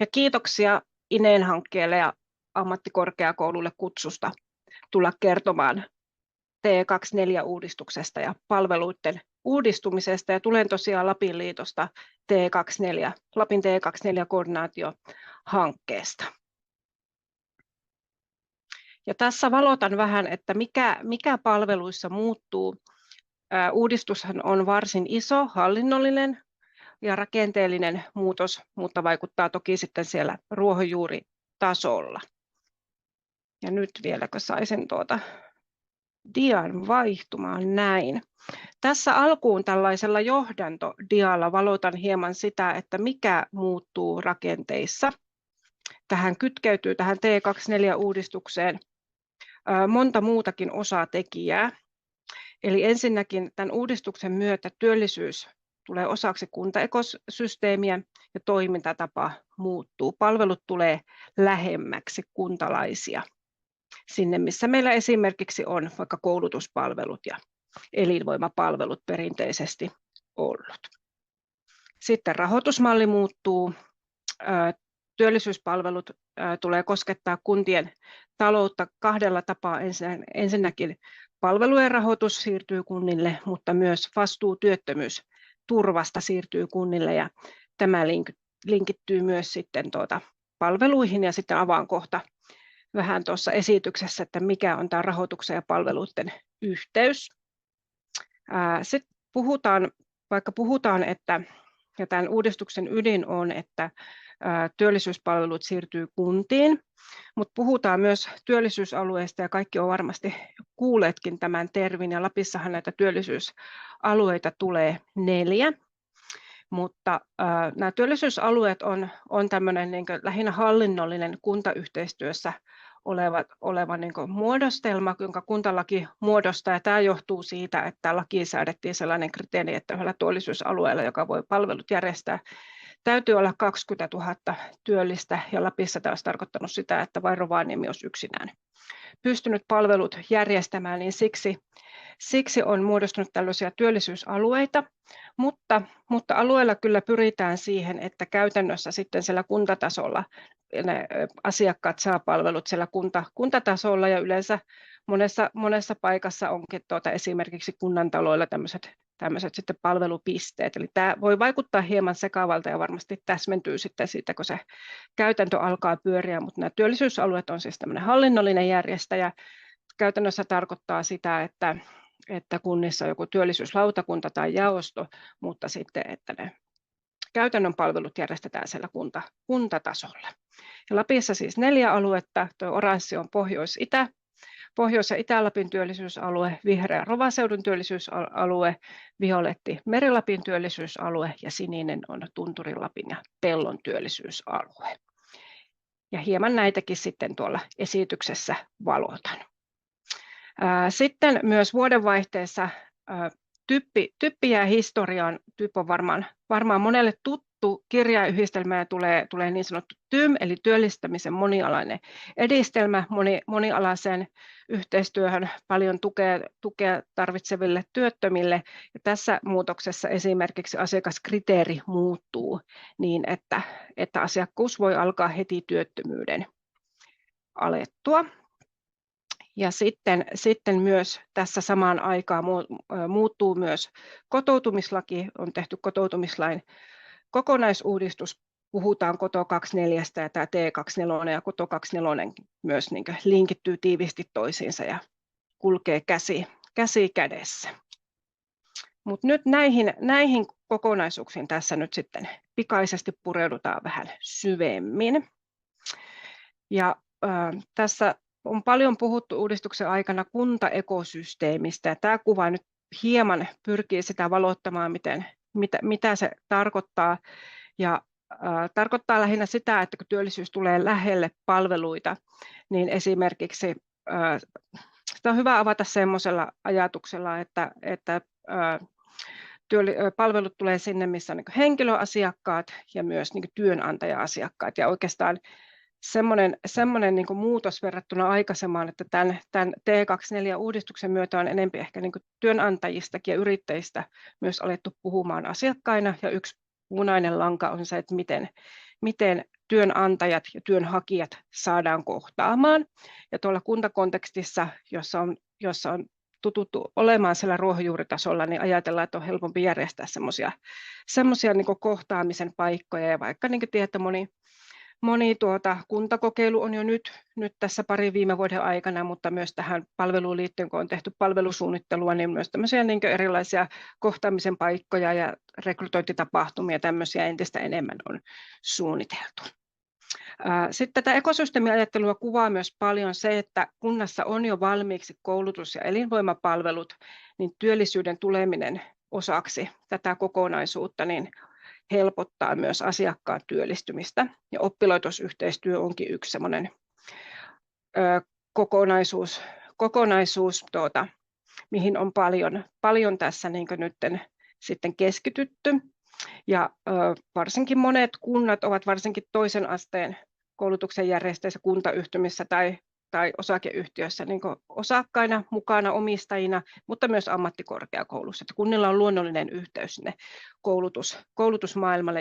Ja kiitoksia INEEN hankkeelle ja ammattikorkeakoululle kutsusta tulla kertomaan TE24-uudistuksesta ja palveluiden uudistumisesta. Ja tulen tosiaan Lapin liitosta Lapin TE24-koordinaatiohankkeesta. Ja tässä valotan vähän, että mikä palveluissa muuttuu. Uudistushan on varsin iso hallinnollinen ja rakenteellinen muutos, mutta vaikuttaa toki sitten siellä ruohonjuuritasolla. Ja nyt vieläkö saisin dian vaihtumaan näin. Tässä alkuun tällaisella johdantodialla valotan hieman sitä, että mikä muuttuu rakenteissa. Tähän kytkeytyy tähän T24-uudistukseen monta muutakin osatekijää. Eli ensinnäkin tämän uudistuksen myötä työllisyys tulee osaksi kuntaekosysteemiä ja toimintatapa muuttuu. Palvelut tulee lähemmäksi kuntalaisia, sinne missä meillä esimerkiksi on vaikka koulutuspalvelut ja elinvoimapalvelut perinteisesti ollut. Sitten rahoitusmalli muuttuu. Työllisyyspalvelut tulee koskettaa kuntien taloutta kahdella tapaa. Ensinnäkin palvelujen rahoitus siirtyy kunnille, mutta myös vastuu työttömyysturvasta siirtyy kunnille, ja tämä linkittyy myös sitten palveluihin, ja sitten avaan kohta vähän tuossa esityksessä, että mikä on tämä rahoituksen ja palveluiden yhteys. Sitten puhutaan, että ja tämän uudistuksen ydin on, että työllisyyspalvelut siirtyy kuntiin, mutta puhutaan myös työllisyysalueista, ja kaikki on varmasti kuulleetkin tämän termin, ja Lapissahan näitä työllisyysalueita tulee 4, mutta nämä työllisyysalueet on tämmöinen niin kuin lähinnä hallinnollinen kuntayhteistyössä oleva niin kuin muodostelma, jonka kuntalaki muodostaa, ja tämä johtuu siitä, että lakiin säädettiin sellainen kriteeri, että yhdellä työllisyysalueella, joka voi palvelut järjestää, täytyy olla 20 000 työllistä, ja Lapissa tämä olisi tarkoittanut sitä, että vain Rovaniemi olisi yksinään pystynyt palvelut järjestämään, niin siksi on muodostunut tällaisia työllisyysalueita, mutta alueella kyllä pyritään siihen, että käytännössä sitten siellä kuntatasolla ne asiakkaat saa palvelut siellä kuntatasolla, ja yleensä monessa paikassa onkin esimerkiksi kunnantaloilla tämmöiset sitten palvelupisteet. Eli tämä voi vaikuttaa hieman sekavalta ja varmasti täsmentyy sitten siitä, kun se käytäntö alkaa pyöriä, mutta nämä työllisyysalueet on siis tämmöinen hallinnollinen järjestäjä. Käytännössä tarkoittaa sitä, että kunnissa on joku työllisyyslautakunta tai jaosto, mutta sitten, että ne käytännön palvelut järjestetään siellä kuntatasolla. Ja Lapissa siis 4 aluetta, tuo oranssi on Pohjois- ja Itä-Lapin työllisyysalue, vihreä Rovaseudun työllisyysalue, violetti Meri-Lapin työllisyysalue ja sininen on Tunturi-Lapin ja Pellon työllisyysalue. Ja hieman näitäkin sitten tuolla esityksessä valotan. Sitten myös vuodenvaihteessa Typpi jää historiaan. TYP on varmaan monelle tuttu kirjayhdistelmä, ja tulee niin sanottu TYM, eli työllistämisen monialainen edistelmä monialaiseen yhteistyöhön paljon tukea tarvitseville työttömille. Ja tässä muutoksessa esimerkiksi asiakaskriteeri muuttuu niin, että asiakkuus voi alkaa heti työttömyyden alettua. Ja sitten myös tässä samaan aikaan muuttuu myös kotoutumislaki, on tehty kotoutumislain kokonaisuudistus, puhutaan Koto 24 ja tämä T24, ja Koto 24 myös niin kuin linkittyy tiivisti toisiinsa ja kulkee käsi kädessä. Mutta nyt näihin kokonaisuuksiin tässä nyt sitten pikaisesti pureudutaan vähän syvemmin. Ja tässä on paljon puhuttu uudistuksen aikana kuntaekosysteemistä, ja tämä kuva nyt hieman pyrkii sitä valottamaan, mitä se tarkoittaa. Ja tarkoittaa lähinnä sitä, että kun työllisyys tulee lähelle palveluita, niin esimerkiksi sitä on hyvä avata semmoisella ajatuksella, että palvelut tulee sinne, missä on niin kuin henkilöasiakkaat ja myös niin kuin työnantaja-asiakkaat, ja oikeastaan semmoinen niin kuin muutos verrattuna aikaisemmin, että tämän T24-uudistuksen myötä on enemmän ehkä niin kuin työnantajistakin ja yrittäjistä myös alettu puhumaan asiakkaina, ja yksi punainen lanka on se, että miten työnantajat ja työnhakijat saadaan kohtaamaan. Ja tuolla kuntakontekstissa, jossa on tututtu olemaan siellä ruohonjuuritasolla, niin ajatellaan, että on helpompi järjestää semmoisia niin kohtaamisen paikkoja. Ja vaikka niin kuin tiedät, moni kuntakokeilu on jo nyt tässä parin viime vuoden aikana, mutta myös tähän palveluun liittyen, kun on tehty palvelusuunnittelua, niin myös tämmöisiä niin erilaisia kohtaamisen paikkoja ja rekrytointitapahtumia tämmöisiä entistä enemmän on suunniteltu. Sitten tätä ekosysteemiajattelua kuvaa myös paljon se, että kunnassa on jo valmiiksi koulutus- ja elinvoimapalvelut, niin työllisyyden tuleminen osaksi tätä kokonaisuutta niin helpottaa myös asiakkaan työllistymistä. Ja oppilaitosyhteistyö onkin yksi semmoinen kokonaisuus mihin on paljon tässä niin nyt sitten keskitytty. Ja varsinkin monet kunnat ovat varsinkin toisen asteen koulutuksen järjestäjissä kuntayhtymissä tai osakeyhtiöissä niin osakkaina, mukana omistajina, mutta myös ammattikorkeakoulussa. Että kunnilla on luonnollinen yhteys sinne koulutusmaailmalle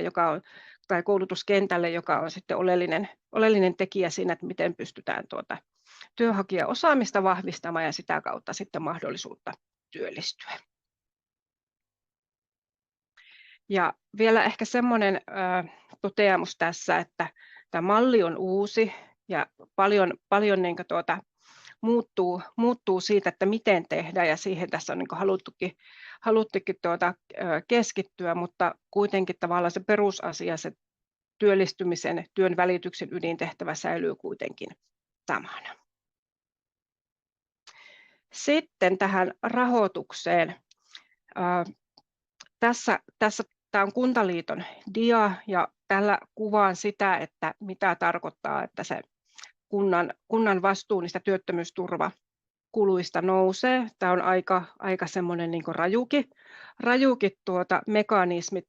tai koulutuskentälle, joka on sitten oleellinen tekijä siinä, että miten pystytään työnhakijaosaamista vahvistamaan ja sitä kautta sitten mahdollisuutta työllistyä. Ja vielä ehkä semmoinen toteamus tässä, että tämä malli on uusi ja paljon niin muuttuu siitä, että miten tehdään, ja siihen tässä on niin haluttukin keskittyä, mutta kuitenkin tavallaan se perusasia, se työllistymisen, työn välityksen ydintehtävä säilyy kuitenkin samana. Sitten tähän rahoitukseen. Tässä tämä on Kuntaliiton dia, ja tällä kuvaan sitä, että mitä tarkoittaa, että se kunnan vastuu niistä työttömyysturvakuluista nousee. Tämä on aika semmoinen niin kuin rajukin mekanismi,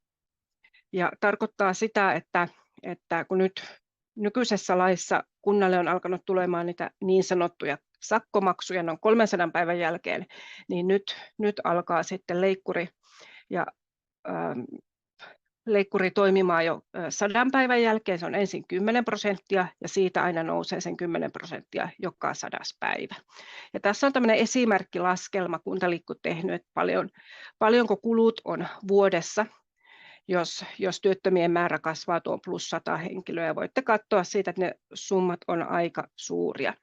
ja tarkoittaa sitä, että kun nyt nykyisessä laissa kunnalle on alkanut tulemaan niitä niin sanottuja sakkomaksuja noin 300 päivän jälkeen, niin nyt alkaa sitten leikkuri toimimaan jo 100 päivän jälkeen. Se on ensin 10% ja siitä aina nousee sen 10% joka 100. päivä. Ja tässä on tämmöinen esimerkkilaskelma Kuntaliitto tehnyt, että paljonko kulut on vuodessa, jos työttömien määrä kasvaa tuon plus 100 henkilöä, ja voitte katsoa siitä, että ne summat on aika suuria.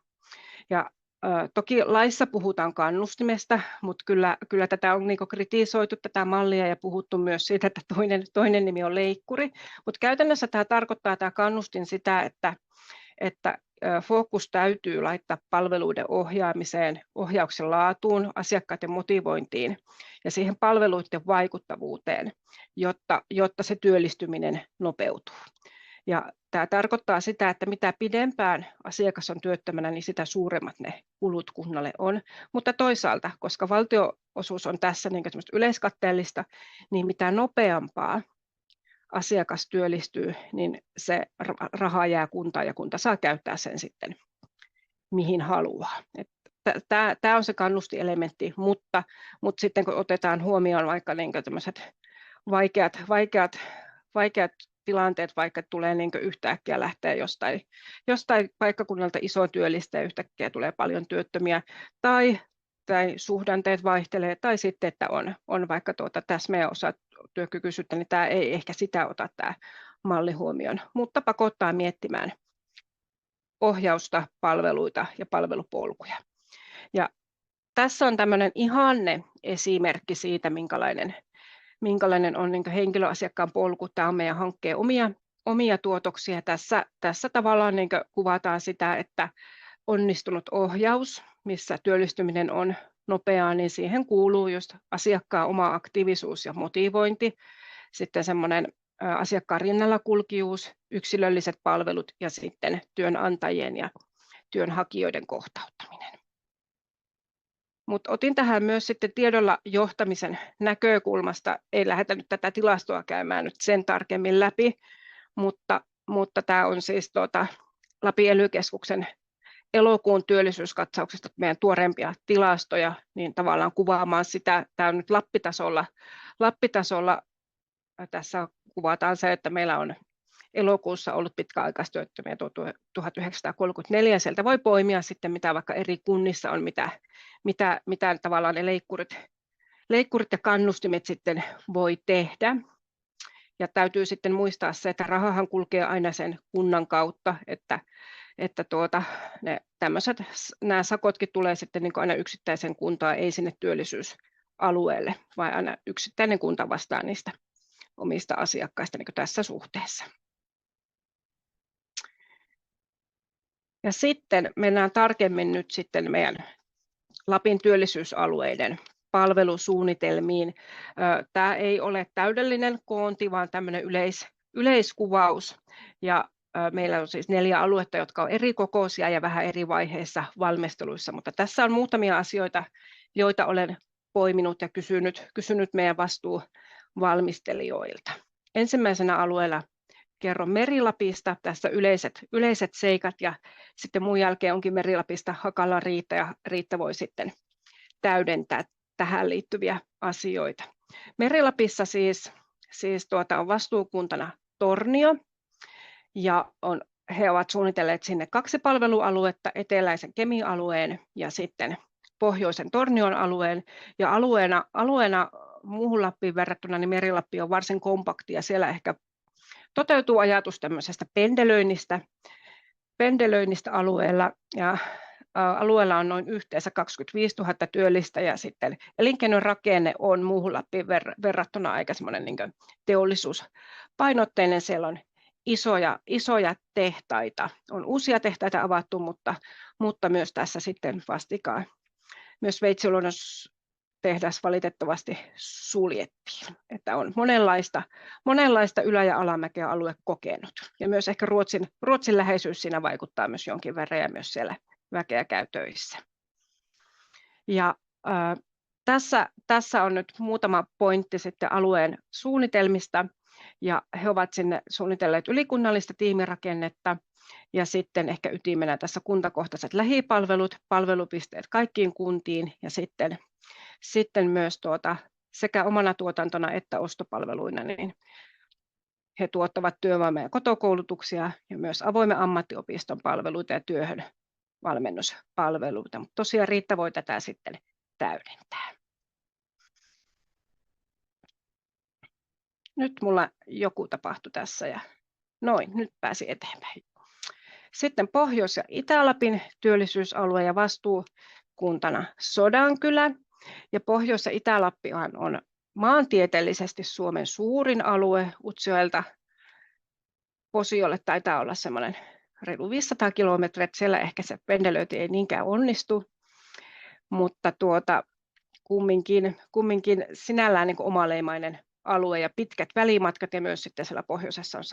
Ja toki laissa puhutaan kannustimesta, mutta kyllä tätä on niin kritisoitu tätä mallia ja puhuttu myös siitä, että toinen nimi on leikkuri. Mutta käytännössä tämä tarkoittaa tämä kannustin sitä, että fokus täytyy laittaa palveluiden ohjaamiseen, ohjauksen laatuun, asiakkaiden motivointiin ja siihen palveluiden vaikuttavuuteen, jotta se työllistyminen nopeutuu. Ja tämä tarkoittaa sitä, että mitä pidempään asiakas on työttömänä, niin sitä suuremmat ne kulut kunnalle on. Mutta toisaalta, koska valtionosuus on tässä niin yleiskatteellista, niin mitä nopeampaa asiakas työllistyy, niin se raha jää kuntaan ja kunta saa käyttää sen sitten mihin haluaa. Tämä on se kannustielementti, mutta sitten kun otetaan huomioon vaikka niin tämmöiset vaikeat tilanteet, vaikka tulee niin yhtäkkiä lähteä jostain paikkakunnalta iso työllistä ja yhtäkkiä tulee paljon työttömiä, tai suhdanteet vaihtelee, tai sitten, että on vaikka täsmä osa työkykyisyyttä, niin tämä ei ehkä sitä ota tämä malli huomioon, mutta pakottaa miettimään ohjausta, palveluita ja palvelupolkuja. Ja tässä on tämmöinen ihanne esimerkki siitä, minkälainen on niin henkilöasiakkaan polku. Tämä on meidän hankkeen omia tuotoksia. Tässä tavallaan niin kuvataan sitä, että onnistunut ohjaus, missä työllistyminen on nopeaa, niin siihen kuuluu just asiakkaan oma aktiivisuus ja motivointi, sitten semmoinen asiakkaan rinnallakulkijuus, yksilölliset palvelut ja sitten työnantajien ja työnhakijoiden kohtauttaminen. Mutta otin tähän myös sitten tiedolla johtamisen näkökulmasta, ei lähdetä nyt tätä tilastoa käymään nyt sen tarkemmin läpi, mutta tämä on siis Lapin ELY-keskuksen elokuun työllisyyskatsauksesta meidän tuoreempia tilastoja, niin tavallaan kuvaamaan sitä, tämä on nyt Lappitasolla tässä kuvataan se, että meillä on elokuussa ollut pitkäaikaistyöttömiä 1934. Sieltä voi poimia sitten, mitä vaikka eri kunnissa on, mitä tavallaan ne leikkurit ja kannustimet sitten voi tehdä. Ja täytyy sitten muistaa se, että rahahan kulkee aina sen kunnan kautta, että nämä sakotkin tulee sitten niin kuin aina yksittäisen kuntaan, ei sinne työllisyysalueelle, vaan aina yksittäinen kunta vastaa niistä omista asiakkaista niin kuin tässä suhteessa. Ja sitten mennään tarkemmin nyt sitten meidän Lapin työllisyysalueiden palvelusuunnitelmiin. Tämä ei ole täydellinen koonti, vaan tämmöinen yleiskuvaus. Ja meillä on siis 4 aluetta, jotka on eri kokoisia ja vähän eri vaiheissa valmisteluissa, mutta tässä on muutamia asioita, joita olen poiminut ja kysynyt meidän vastuuvalmistelijoilta. Ensimmäisenä alueella kerron Meri-Lapista, tässä yleiset seikat, ja sitten muun jälkeen onkin Meri-Lapista Hakala Riitta, ja Riitta voi sitten täydentää tähän liittyviä asioita. Meri-Lapissa siis on vastuukuntana Tornio, ja he ovat suunnitelleet sinne 2 palvelualuetta, eteläisen Kemi-alueen ja sitten pohjoisen Tornion alueen, ja alueena muuhun Lappiin verrattuna niin Meri-Lappi on varsin kompakti, ja siellä ehkä toteutuu ajatus tämmöisestä pendelöinnistä alueella, ja alueella on noin yhteensä 25 000 työllistä, ja sitten elinkeinon rakenne on muuhun Lappiin verrattuna aika semmoinen niin kuin teollisuuspainotteinen. Siellä on isoja tehtaita, on uusia tehtaita avattu, mutta myös tässä sitten vastikaan myös Veitsiluodon-tehdas valitettavasti suljettiin, että on monenlaista ylä- ja alamäkeä alue kokenut. Ja myös ehkä Ruotsin läheisyys siinä vaikuttaa myös jonkin verran, ja myös siellä väkeä käy töissä. Ja tässä on nyt muutama pointti sitten alueen suunnitelmista, ja he ovat sinne suunnitelleet ylikunnallista tiimirakennetta, ja sitten ehkä ytimenä tässä kuntakohtaiset lähipalvelut, palvelupisteet kaikkiin kuntiin, ja sitten myös sekä omana tuotantona että ostopalveluina, niin he tuottavat työvoima- ja kotokoulutuksia ja myös avoimen ammattiopiston palveluita ja työhön valmennuspalveluita, mutta tosiaan Riitta voi tätä sitten täydentää. Nyt mulla joku tapahtui tässä, ja noin, nyt pääsi eteenpäin. Sitten Pohjois- ja Itä-Lapin työllisyysalue ja vastuukuntana Sodankylä. Ja Pohjois- ja Itä-Lappi on maantieteellisesti Suomen suurin alue. Utsjoelta Posiolle taitaa olla semmoinen reilu 500 kilometriä, että siellä ehkä se pendelöinti ei niinkään onnistu, mutta kumminkin sinällään niin kuin omaleimainen alue ja pitkät välimatkat, ja myös sitten siellä pohjoisessa on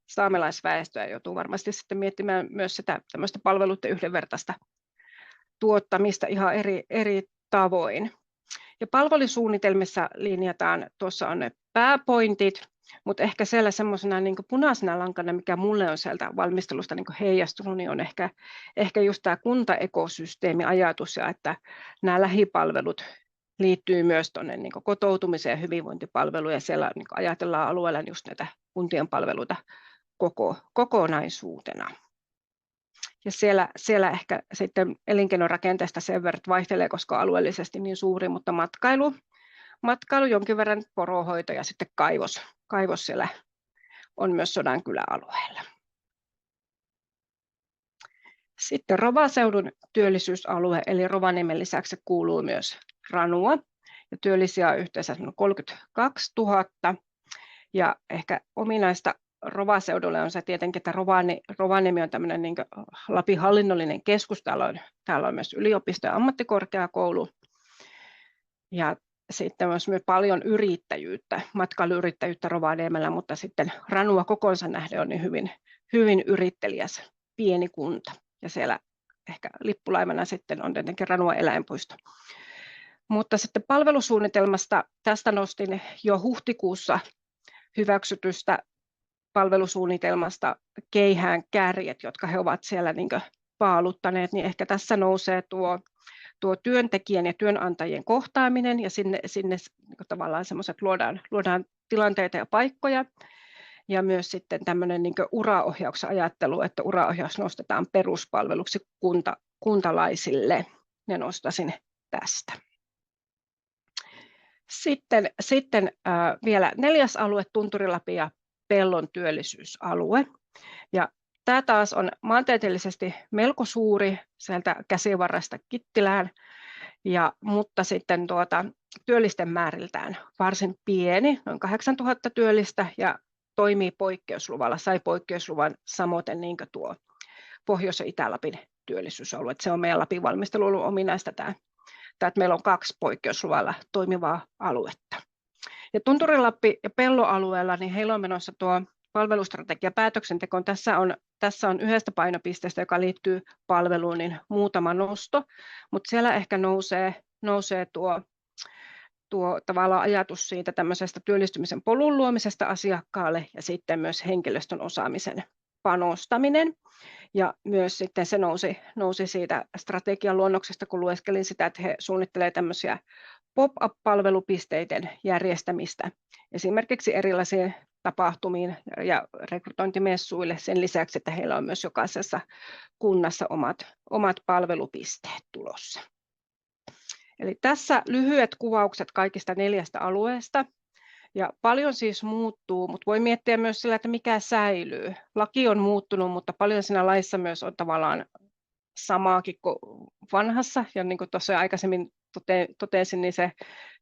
saamelaisväestöä, joutuu varmasti sitten miettimään myös sitä tämmöistä palveluiden yhdenvertaista tuottamista ihan eri tavoin. Ja palvelusuunnitelmissa linjataan, tuossa on ne pääpointit, mutta ehkä siellä semmoisena niin kuin punaisena lankana, mikä mulle on sieltä valmistelusta niin kuin heijastunut, niin on ehkä just tämä kuntaekosysteemiajatus, ja että nämä lähipalvelut liittyy myös tuonne niin kuin kotoutumiseen ja hyvinvointipalveluun, ja siellä niin kuin ajatellaan alueella just näitä kuntien palveluita kokonaisuutena. Ja siellä ehkä sitten elinkeinorakenteesta sen verran vaihtelee, koska alueellisesti niin suuri, mutta matkailu jonkin verran, poronhoito ja sitten kaivos siellä on myös Sodankylä-alueella. Sitten Rovaseudun työllisyysalue, eli Rovaniemen lisäksi kuuluu myös Ranua, ja työllisiä on yhteensä 32 000, ja ehkä ominaista Rovaseudulle on se tietenkin, että Rovaniemi on tämmöinen niin kuin Lapin hallinnollinen keskus, täällä on myös yliopisto ja ammattikorkeakoulu, ja sitten myös paljon yrittäjyyttä, matkailuyrittäjyyttä Rovaniemellä, mutta sitten Ranua kokonsa nähden on niin hyvin yritteliäs pieni kunta, ja siellä ehkä lippulaivana sitten on tietenkin Ranua eläinpuisto. Mutta sitten palvelusuunnitelmasta, tästä nostin jo huhtikuussa hyväksytystä palvelusuunnitelmasta Keihään kärjet, jotka he ovat siellä niin kuin paaluttaneet, niin ehkä tässä nousee tuo työntekijän ja työnantajien kohtaaminen, ja sinne niin tavallaan semmoiset luodaan tilanteita ja paikkoja. ja myös sitten tämmöinen niin uraohjauksen ajattelu, että uraohjaus nostetaan peruspalveluksi kuntalaisille. Ja nostaisin tästä. Sitten vielä 4. alue, Tunturi-Lapin ja Pellon työllisyysalue. Ja tämä taas on maantieteellisesti melko suuri sieltä Käsivarresta Kittilään, mutta sitten työllisten määriltään varsin pieni, noin 8000 työllistä, ja toimii poikkeusluvalla, sai poikkeusluvan samoin niin kuin tuo Pohjois- ja Itä-Lapin työllisyysalue. Se on meidän Lapin valmistelu ollut ominaista tämä, että meillä on 2 poikkeusluvalla toimivaa aluetta. Ja Tunturi-Lappi ja Pello-alueella, niin heillä on menossa tuo palvelustrategia päätöksentekoon. Tässä on yhdestä painopisteestä, joka liittyy palveluun, niin muutama nosto, mutta siellä ehkä nousee tuo tavallaan ajatus siitä tämmöisestä työllistymisen polun luomisesta asiakkaalle ja sitten myös henkilöstön osaamisen panostaminen. Ja myös sitten se nousi siitä strategian luonnoksesta, kun lueskelin sitä, että he suunnittelevat tämmöisiä pop-up-palvelupisteiden järjestämistä esimerkiksi erilaisiin tapahtumiin ja rekrytointimessuille sen lisäksi, että heillä on myös jokaisessa kunnassa omat palvelupisteet tulossa. Eli tässä lyhyet kuvaukset kaikista 4 alueesta. Ja paljon siis muuttuu, mutta voi miettiä myös sillä, että mikä säilyy. Laki on muuttunut, mutta paljon siinä laissa myös on tavallaan samaakin kuin vanhassa. Ja niin kuin tuossa aikaisemmin totesin, niin se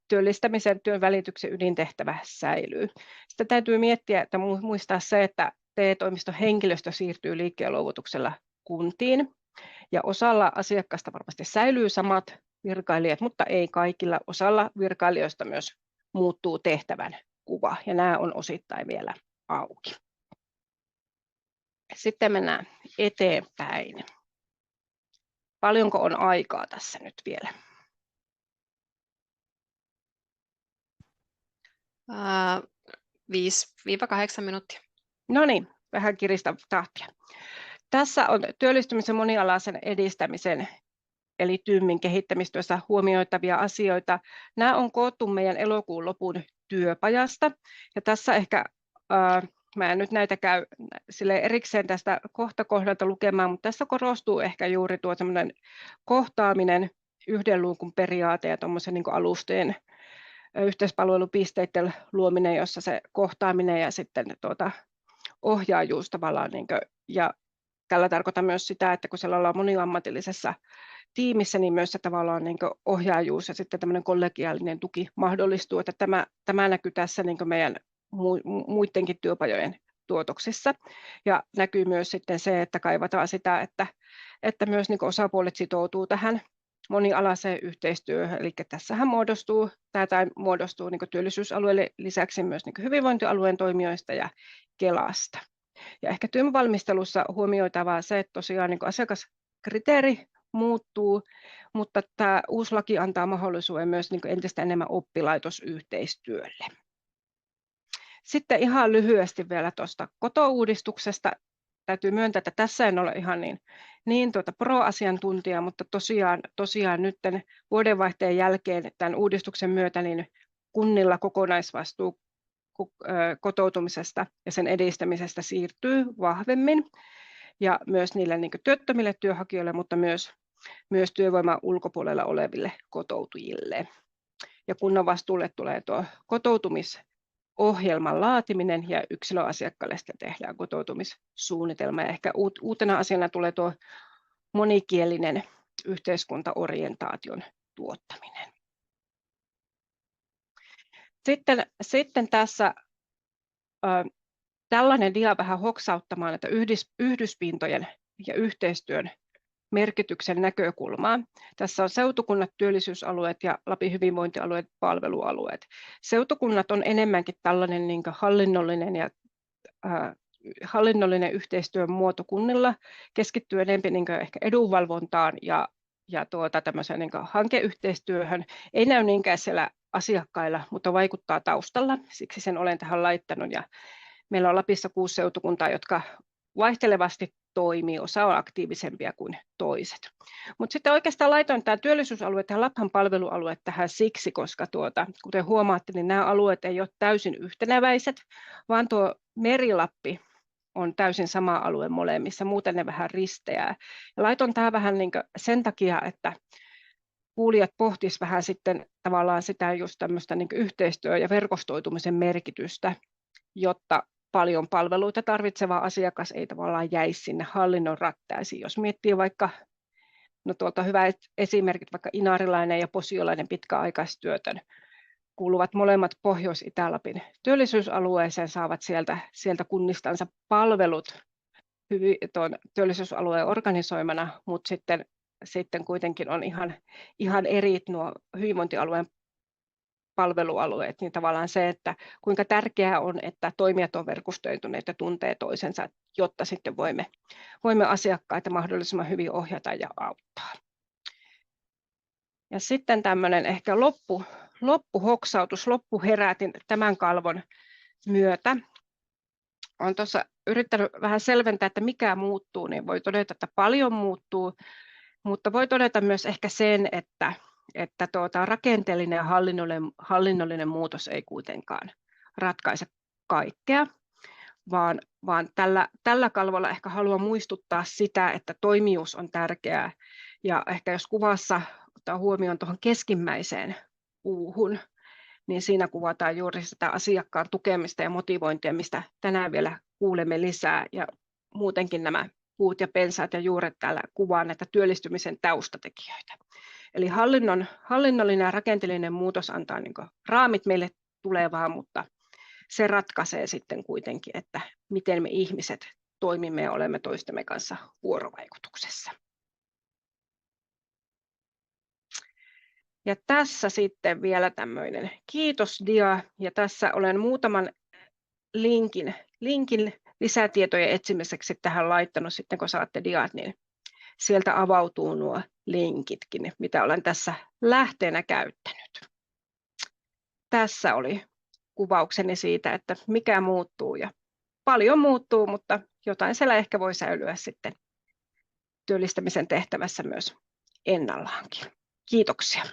työllistämisen työn välityksen ydintehtävä säilyy. Sitten täytyy miettiä, että muistaa se, että TE-toimiston henkilöstö siirtyy liikkeen luovutuksella kuntiin. Ja osalla asiakkaista varmasti säilyy samat virkailijat, mutta ei kaikilla. Osalla virkailijoista myös muuttuu tehtävän kuva, ja nämä on osittain vielä auki. Sitten mennään eteenpäin. Paljonko on aikaa tässä nyt vielä? 5-8 minuuttia. No niin, vähän kiristä tahtia. Tässä on työllistymisen monialaisen edistämisen eli TYMin kehittämistyössä huomioitavia asioita. Nämä on koottu meidän elokuun lopun työpajasta. Ja tässä ehkä, mä en nyt näitä käy sille erikseen tästä kohdalta lukemaan, mutta tässä korostuu ehkä juuri tuo semmoinen kohtaaminen, yhden luukun periaate ja tuommoisen niin kuin alustojen yhteispalvelupisteiden luominen, jossa se kohtaaminen ja sitten ohjaajuus tavallaan, niin kuin, ja tällä tarkoitan myös sitä, että kun siellä ollaan moniammatillisessa tiimissä, niin myös se tavallaan niin kuin ohjaajuus ja sitten tämmöinen kollegiaalinen tuki mahdollistuu, että tämä näkyy tässä niin kuin meidän muidenkin työpajojen tuotoksissa. Ja näkyy myös sitten se, että kaivataan sitä, että myös niin kuin osapuolet sitoutuu tähän monialaiseen yhteistyöhön. Eli tässähän muodostuu niin kuin työllisyysalueelle lisäksi myös niin kuin hyvinvointialueen toimijoista ja Kelasta. Ja ehkä työvalmistelussa huomioitavaa se, että tosiaan niin kuin asiakaskriteeri muuttuu, mutta tämä uusi laki antaa mahdollisuuden myös niin kuin entistä enemmän oppilaitosyhteistyölle. Sitten ihan lyhyesti vielä tuosta koto-uudistuksesta. Täytyy myöntää, että tässä en ole ihan niin pro-asiantuntija, mutta tosiaan nyt vuodenvaihteen jälkeen tämän uudistuksen myötä niin kunnilla kokonaisvastuu kotoutumisesta ja sen edistämisestä siirtyy vahvemmin ja myös niille niin kuin työttömille työnhakijoille, mutta myös työvoiman ulkopuolella oleville kotoutujille. Ja kunnan vastuulle tulee tuo kotoutumisohjelman laatiminen ja yksilöasiakkaille sitten tehdään kotoutumissuunnitelma. Ja ehkä uutena asiana tulee tuo monikielinen yhteiskuntaorientaation tuottaminen. Sitten tässä tällainen dia vähän hoksauttamaan, että yhdyspintojen ja yhteistyön merkityksen näkökulmaa. Tässä on seutukunnat, työllisyysalueet ja Lapin hyvinvointialueet, palvelualueet. Seutukunnat on enemmänkin tällainen niin kuin hallinnollinen yhteistyön muoto kunnilla, keskittyy enemmän niin kuin ehkä edunvalvontaan ja tämmöiseen niin kuin hankeyhteistyöhön. Ei näy niinkään siellä asiakkailla, mutta vaikuttaa taustalla, siksi sen olen tähän laittanut. Ja meillä on Lapissa 6 seutukuntaa, jotka vaihtelevasti toimii, osa on aktiivisempia kuin toiset. Mutta sitten oikeastaan laitoin tämä työllisyysalue ja Laphan palvelualue tähän siksi, koska kuten huomaatte, niin nämä alueet ei ole täysin yhteneväiset, vaan tuo Merilappi on täysin sama alue molemmissa, muuten ne vähän risteää. Ja laitoin tämä vähän niin sen takia, että kuulijat pohtis vähän sitten tavallaan sitä just tämmöistä niin yhteistyö- ja verkostoitumisen merkitystä, jotta paljon palveluita tarvitseva asiakas ei tavallaan jäisi sinne hallinnon rattaisiin. Jos miettii vaikka, no tuolta hyvät esimerkit, vaikka inarilainen ja posiolainen pitkäaikaistyötön, kuuluvat molemmat Pohjois-Itä-Lapin työllisyysalueeseen, saavat sieltä kunnistansa palvelut tuon työllisyysalueen organisoimana, mutta sitten kuitenkin on ihan eri nuo hyvinvointialueen palvelualueet, niin tavallaan se, että kuinka tärkeää on, että toimijat on verkostoituneet ja tuntee toisensa, jotta sitten voimme asiakkaita mahdollisimman hyvin ohjata ja auttaa. Ja sitten tämmöinen ehkä loppuhoksautus, loppuherätin tämän kalvon myötä. Olen tuossa yrittänyt vähän selventää, että mikä muuttuu, niin voi todeta, että paljon muuttuu, mutta voi todeta myös ehkä sen, että rakenteellinen ja hallinnollinen muutos ei kuitenkaan ratkaise kaikkea, vaan tällä kalvolla ehkä haluan muistuttaa sitä, että toimijuus on tärkeää, ja ehkä jos kuvassa ottaa huomioon tuohon keskimmäiseen puuhun, niin siinä kuvataan juuri sitä asiakkaan tukemista ja motivointia, mistä tänään vielä kuulemme lisää, ja muutenkin nämä puut ja pensaat ja juuret täällä kuvaa näitä työllistymisen taustatekijöitä. Eli hallinnollinen ja rakenteellinen muutos antaa niin kuin raamit meille tulevaan, mutta se ratkaisee sitten kuitenkin, että miten me ihmiset toimimme ja olemme toistemme kanssa vuorovaikutuksessa. Ja tässä sitten vielä tämmöinen kiitosdia, ja tässä olen muutaman linkin lisätietojen etsimiseksi tähän laittanut, sitten kun saatte diat, niin sieltä avautuu nuo linkitkin, mitä olen tässä lähteenä käyttänyt. Tässä oli kuvaukseni siitä, että mikä muuttuu, ja paljon muuttuu, mutta jotain siellä ehkä voi säilyä sitten työllistämisen tehtävässä myös ennallaankin. Kiitoksia.